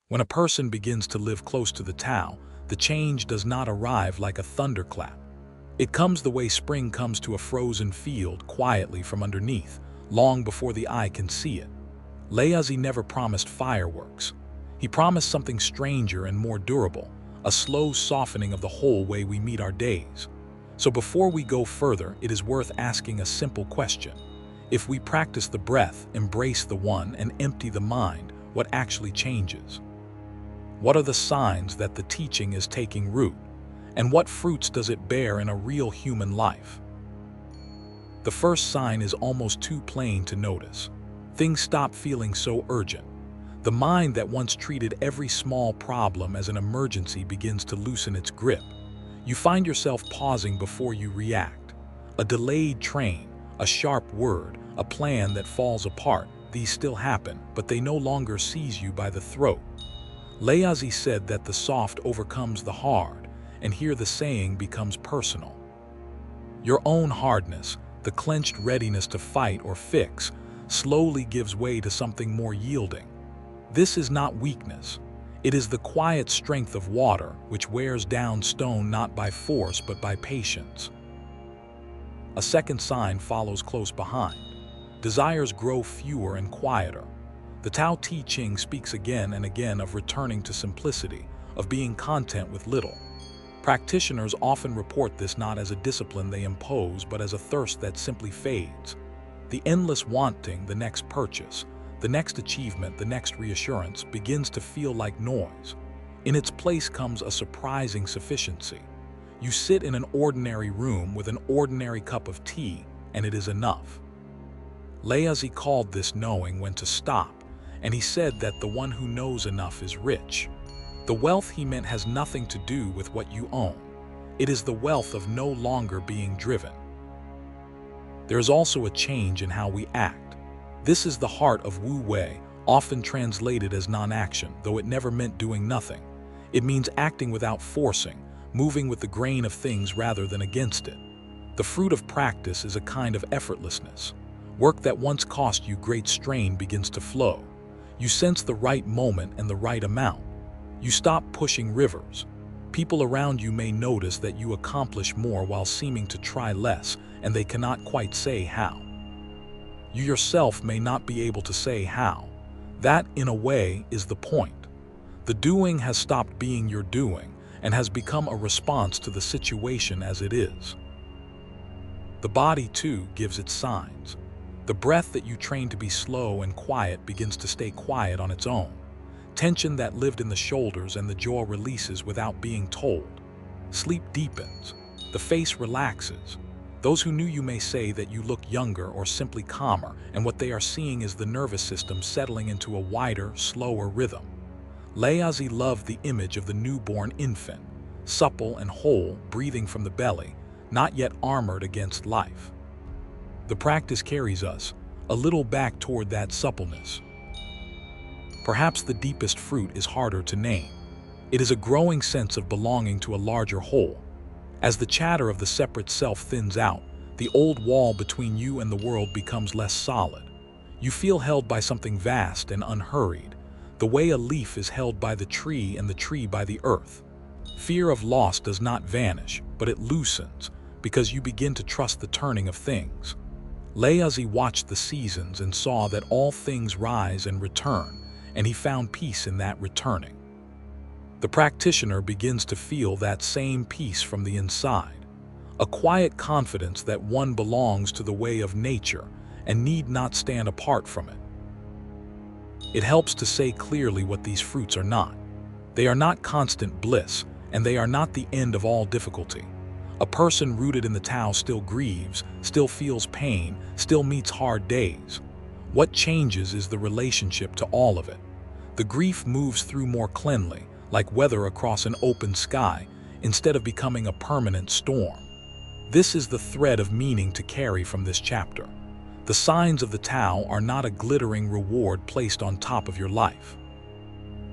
When a person begins to live close to the Tao, the change does not arrive like a thunderclap. It comes the way spring comes to a frozen field, quietly from underneath, long before the eye can see it. Laozi never promised fireworks. He promised something stranger and more durable, a slow softening of the whole way we meet our days. So before we go further, it is worth asking a simple question. If we practice the breath, embrace the one, and empty the mind, what actually changes? What are the signs that the teaching is taking root? And what fruits does it bear in a real human life? The first sign is almost too plain to notice. Things stop feeling so urgent. The mind that once treated every small problem as an emergency begins to loosen its grip. You find yourself pausing before you react. A delayed train, a sharp word, a plan that falls apart, these still happen, but they no longer seize you by the throat. Laozi said that the soft overcomes the hard, and here the saying becomes personal. Your own hardness, the clenched readiness to fight or fix, slowly gives way to something more yielding. This is not weakness. It is the quiet strength of water which wears down stone not by force but by patience. A second sign follows close behind. Desires grow fewer and quieter. The Tao Te Ching speaks again and again of returning to simplicity, of being content with little. Practitioners often report this not as a discipline they impose but as a thirst that simply fades. The endless wanting, the next purchase, the next achievement, the next reassurance begins to feel like noise. In its place comes a surprising sufficiency. You sit in an ordinary room with an ordinary cup of tea, and it is enough. Laozi called this knowing when to stop, and he said that the one who knows enough is rich. The wealth he meant has nothing to do with what you own. It is the wealth of no longer being driven. There is also a change in how we act. This is the heart of Wu Wei, often translated as non-action, though it never meant doing nothing. It means acting without forcing, moving with the grain of things rather than against it. The fruit of practice is a kind of effortlessness. Work that once cost you great strain begins to flow. You sense the right moment and the right amount. You stop pushing rivers. People around you may notice that you accomplish more while seeming to try less, and they cannot quite say how. You yourself may not be able to say how. That, in a way, is the point. The doing has stopped being your doing and has become a response to the situation as it is. The body, too, gives its signs. The breath that you train to be slow and quiet begins to stay quiet on its own. Tension that lived in the shoulders and the jaw releases without being told. Sleep deepens. The face relaxes. Those who knew you may say that you look younger or simply calmer, and what they are seeing is the nervous system settling into a wider, slower rhythm. Laozi loved the image of the newborn infant, supple and whole, breathing from the belly, not yet armored against life. The practice carries us a little back toward that suppleness. Perhaps the deepest fruit is harder to name. It is a growing sense of belonging to a larger whole. As the chatter of the separate self thins out, the old wall between you and the world becomes less solid. You feel held by something vast and unhurried, the way a leaf is held by the tree and the tree by the earth. Fear of loss does not vanish, but it loosens, because you begin to trust the turning of things. Laozi watched the seasons and saw that all things rise and return, and he found peace in that returning. The practitioner begins to feel that same peace from the inside, a quiet confidence that one belongs to the way of nature and need not stand apart from it. It helps to say clearly what these fruits are not. They are not constant bliss, and they are not the end of all difficulty. A person rooted in the Tao still grieves, still feels pain, still meets hard days. What changes is the relationship to all of it. The grief moves through more cleanly, like weather across an open sky, instead of becoming a permanent storm. This is the thread of meaning to carry from this chapter. The signs of the Tao are not a glittering reward placed on top of your life.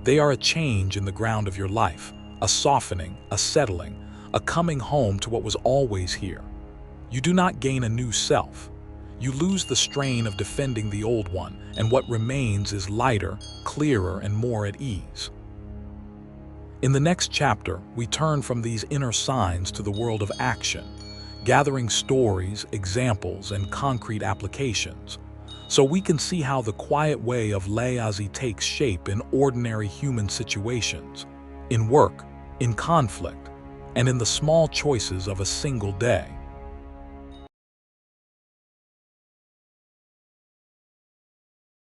They are a change in the ground of your life, a softening, a settling, a coming home to what was always here. You do not gain a new self. You lose the strain of defending the old one, and what remains is lighter, clearer, and more at ease. In the next chapter, we turn from these inner signs to the world of action, gathering stories, examples, and concrete applications, so we can see how the quiet way of Laozi takes shape in ordinary human situations, in work, in conflict, and in the small choices of a single day.